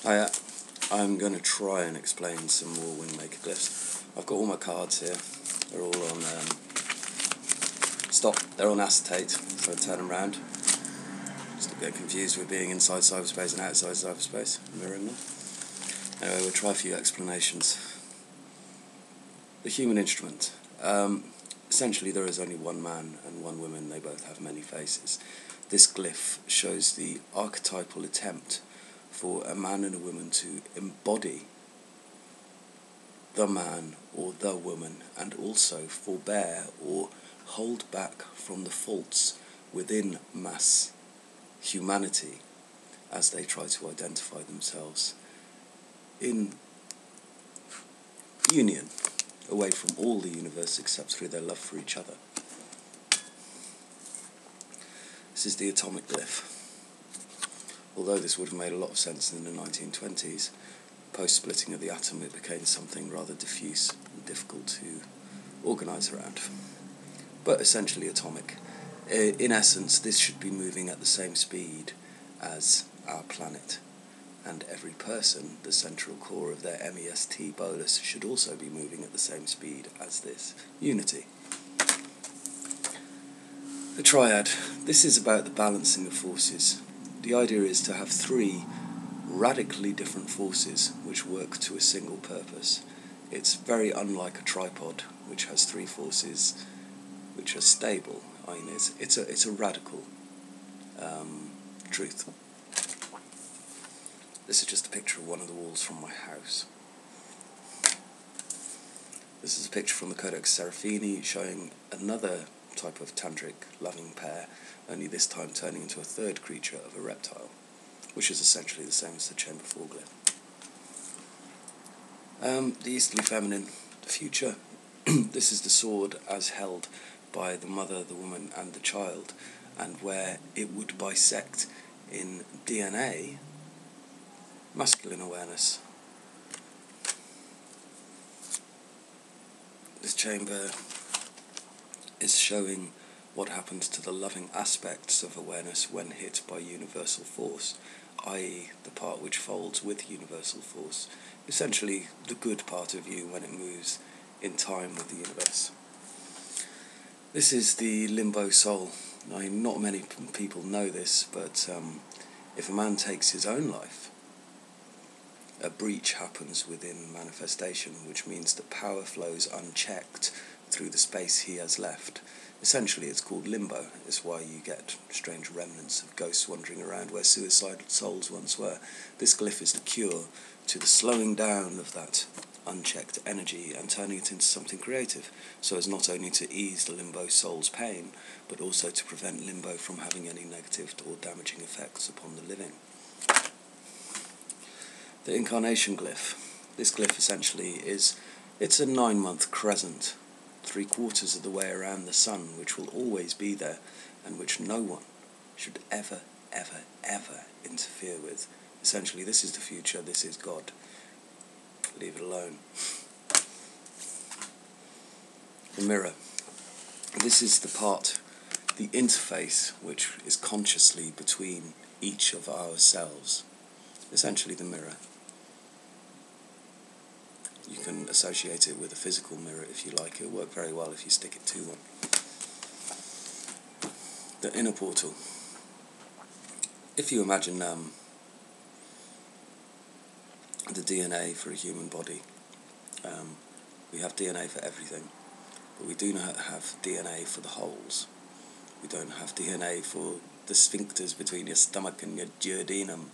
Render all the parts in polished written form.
I'm going to try and explain some more wingmaker glyphs. I've got all my cards here. They're all on they're on acetate, so I turn them around. Just get confused with being inside cyberspace and outside cyberspace, mirroring them. Anyway, we'll try a few explanations. The human instrument. Essentially, there is only one man and one woman. They both have many faces. This glyph shows the archetypal attempt for a man and a woman to embody the man or the woman, and also forbear or hold back from the faults within mass humanity as they try to identify themselves in union, away from all the universe except through their love for each other. This is the atomic glyph. Although this would have made a lot of sense in the 1920s, post-splitting of the atom it became something rather diffuse and difficult to organise around. But essentially atomic. In essence, this should be moving at the same speed as our planet. And every person, the central core of their MEST bolus, should also be moving at the same speed as this. Unity. The triad. This is about the balancing of forces. The idea is to have three radically different forces which work to a single purpose. It's very unlike a tripod, which has three forces which are stable. I mean, it's a radical truth. This is just a picture of one of the walls from my house. This is a picture from the Codex Seraphini showing another type of tantric loving pair, only this time turning into a third creature of a reptile, which is essentially the same as the Chamber 4 glyph. The easterly feminine, the future. This is the sword as held by the mother, the woman and the child, and where it would bisect in DNA masculine awareness. This chamber is showing what happens to the loving aspects of awareness when hit by universal force, i.e. the part which folds with universal force, essentially the good part of you when it moves in time with the universe. This is the limbo soul. Now, not many people know this, but if a man takes his own life, a breach happens within manifestation, which means that power flows unchecked through the space he has left. Essentially, it's called limbo. It's why you get strange remnants of ghosts wandering around where suicidal souls once were. This glyph is the cure to the slowing down of that unchecked energy and turning it into something creative, so as not only to ease the limbo soul's pain, but also to prevent limbo from having any negative or damaging effects upon the living. The incarnation glyph. This glyph essentially it's a 9-month crescent, 3/4 of the way around the sun, which will always be there, and which no one should ever, ever, ever interfere with. Essentially, this is the future, this is God. Leave it alone. The mirror. This is the part, the interface, which is consciously between each of ourselves. Essentially the mirror. You can associate it with a physical mirror if you like. It'll work very well if you stick it to one. The inner portal. If you imagine the DNA for a human body, we have DNA for everything, but we do not have DNA for the holes. We don't have DNA for the sphincters between your stomach and your duodenum.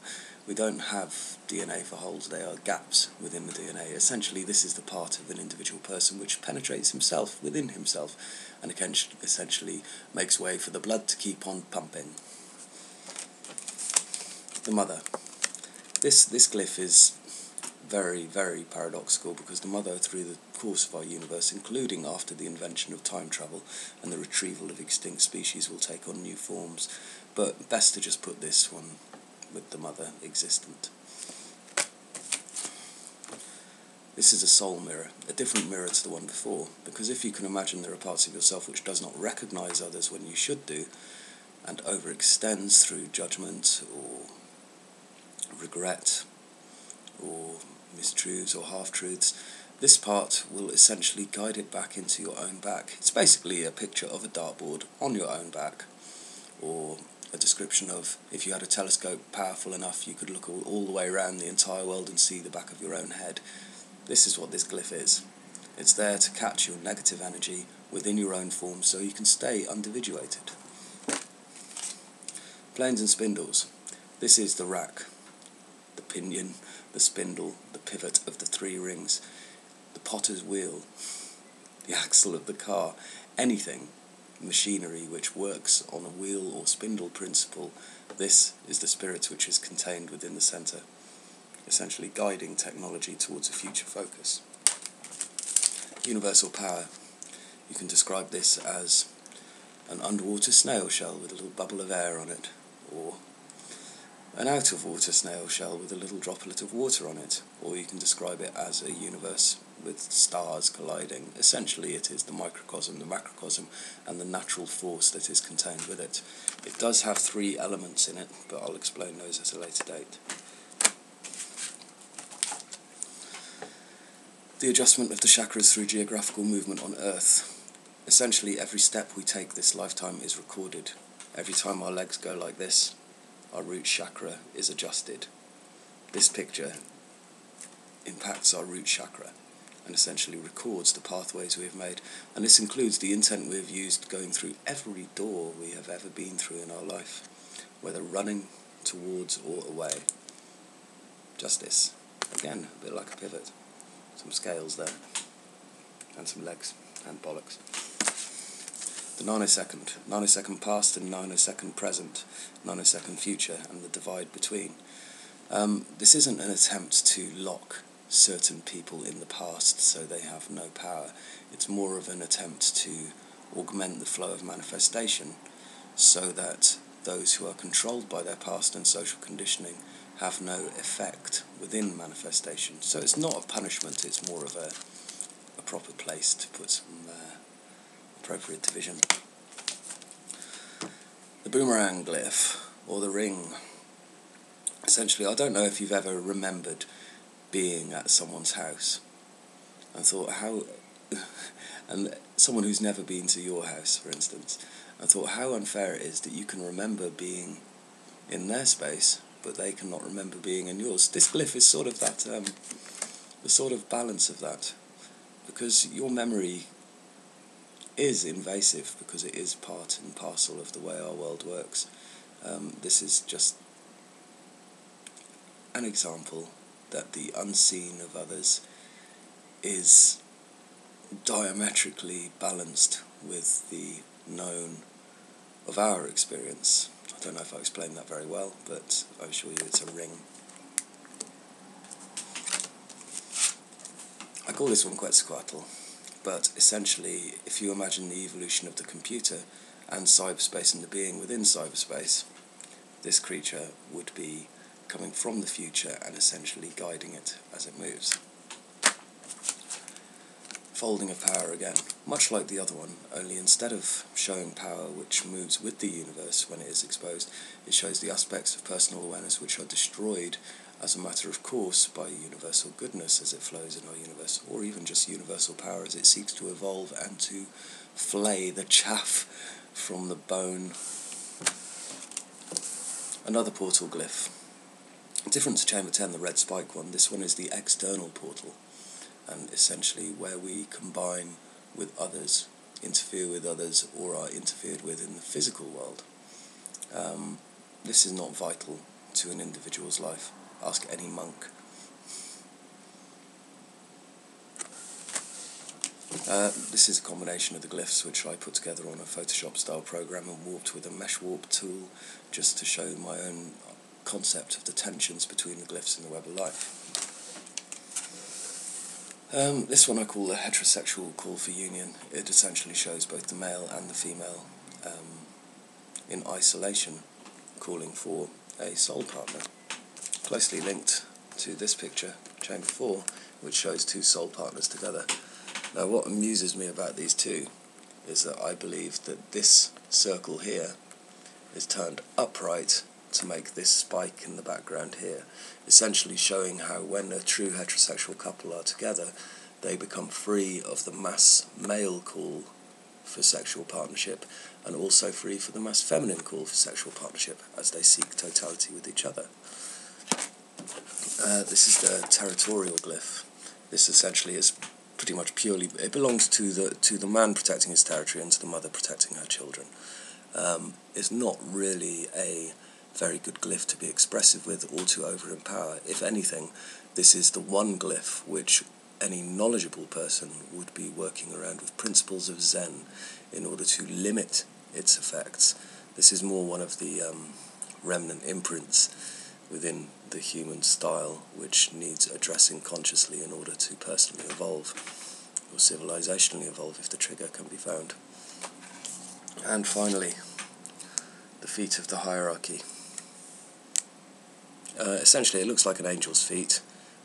We don't have DNA for holes. They are gaps within the DNA. Essentially, this is the part of an individual person which penetrates himself within himself and essentially makes way for the blood to keep on pumping. The mother. This glyph is very, very paradoxical, because the mother, through the course of our universe, including after the invention of time travel and the retrieval of extinct species, will take on new forms, but best to just put this one with the mother existent. This is a soul mirror, a different mirror to the one before, because if you can imagine, there are parts of yourself which does not recognise others when you should do, and overextends through judgment or regret or mistruths or half-truths, this part will essentially guide it back into your own back. It's basically a picture of a dartboard on your own back, or a description of if you had a telescope powerful enough you could look all the way around the entire world and see the back of your own head. This is what this glyph is. It's there to catch your negative energy within your own form so you can stay undividuated. Planes and spindles. This is the rack, the pinion, the spindle, the pivot of the three rings, the potter's wheel, the axle of the car, anything, machinery which works on a wheel or spindle principle. This is the spirit which is contained within the centre, essentially guiding technology towards a future focus. Universal power. You can describe this as an underwater snail shell with a little bubble of air on it, or an out-of-water snail shell with a little droplet of water on it, or you can describe it as a universe with stars colliding. Essentially it is the microcosm, the macrocosm, and the natural force that is contained with it. It does have three elements in it, but I'll explain those at a later date. The adjustment of the chakras through geographical movement on Earth. Essentially every step we take this lifetime is recorded. Every time our legs go like this, our root chakra is adjusted. This picture impacts our root chakra and essentially records the pathways we have made, and this includes the intent we have used going through every door we have ever been through in our life, whether running towards or away. Justice. Again, a bit like a pivot. Some scales there, and some legs, and bollocks. The nanosecond past and nanosecond present, nanosecond future, and the divide between. This isn't an attempt to lock certain people in the past so they have no power. It's more of an attempt to augment the flow of manifestation so that those who are controlled by their past and social conditioning have no effect within manifestation. So it's not a punishment, it's more of a proper place to put some appropriate division. The boomerang glyph, or the ring. Essentially, I don't know if you've ever remembered being at someone's house and thought how, and someone who's never been to your house, for instance, and thought how unfair it is that you can remember being in their space but they cannot remember being in yours. This glyph is sort of that, the sort of balance of that, because your memory is invasive, because it is part and parcel of the way our world works. This is just an example that the unseen of others is diametrically balanced with the known of our experience. I don't know if I explained that very well, but I assure you it's a ring. I call this one Quetzalcoatl, but essentially if you imagine the evolution of the computer and cyberspace and the being within cyberspace, this creature would be coming from the future and essentially guiding it as it moves. Folding of power again, much like the other one, only instead of showing power which moves with the universe when it is exposed, it shows the aspects of personal awareness which are destroyed as a matter of course by universal goodness as it flows in our universe, or even just universal power as it seeks to evolve and to flay the chaff from the bone. Another portal glyph. Different to Chamber 10, the red spike one, this one is the external portal, and essentially where we combine with others, interfere with others, or are interfered with in the physical world. This is not vital to an individual's life. Ask any monk. This is a combination of the glyphs which I put together on a Photoshop style program and warped with a mesh warp tool just to show my own concept of the tensions between the glyphs in the web of life. This one I call the heterosexual call for union. It essentially shows both the male and the female in isolation, calling for a soul partner. Closely linked to this picture, Chamber 4, which shows two soul partners together. Now what amuses me about these two is that I believe that this circle here is turned upright to make this spike in the background here, essentially showing how when a true heterosexual couple are together, they become free of the mass male call for sexual partnership, and also free for the mass feminine call for sexual partnership as they seek totality with each other. This is the territorial glyph. This essentially is pretty much purely, it belongs to the man protecting his territory and to the mother protecting her children. It's not really a very good glyph to be expressive with or to over-empower. If anything, this is the one glyph which any knowledgeable person would be working around with principles of Zen in order to limit its effects. This is more one of the remnant imprints within the human style which needs addressing consciously in order to personally evolve, or civilizationally evolve if the trigger can be found. And finally, the feet of the hierarchy. Essentially it looks like an angel's feet,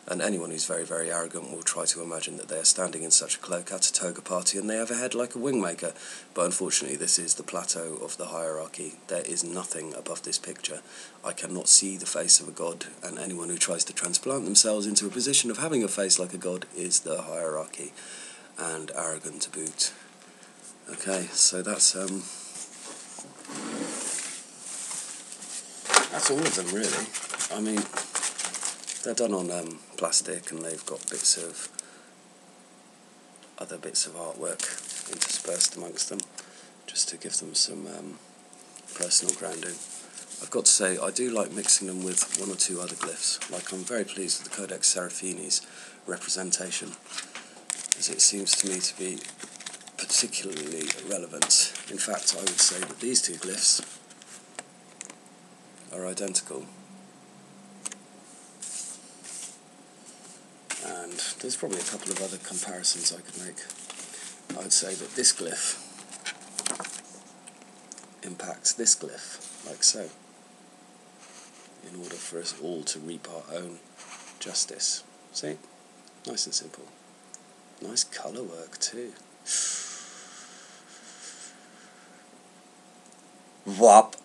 and anyone who's very, very arrogant will try to imagine that they are standing in such a cloak at a toga party and they have a head like a wingmaker, but unfortunately this is the plateau of the hierarchy. There is nothing above this picture. I cannot see the face of a god, and anyone who tries to transplant themselves into a position of having a face like a god is the hierarchy, and arrogant to boot. Okay, so that's all of them really. I mean, they're done on plastic, and they've got bits of other bits of artwork interspersed amongst them, just to give them some personal grounding. I've got to say, I do like mixing them with one or two other glyphs. Like, I'm very pleased with the Codex Seraphini's representation, as it seems to me to be particularly relevant. In fact, I would say that these two glyphs are identical. And there's probably a couple of other comparisons I could make. I would say that this glyph impacts this glyph, like so, in order for us all to reap our own justice. See? Nice and simple. Nice colour work too. Whop!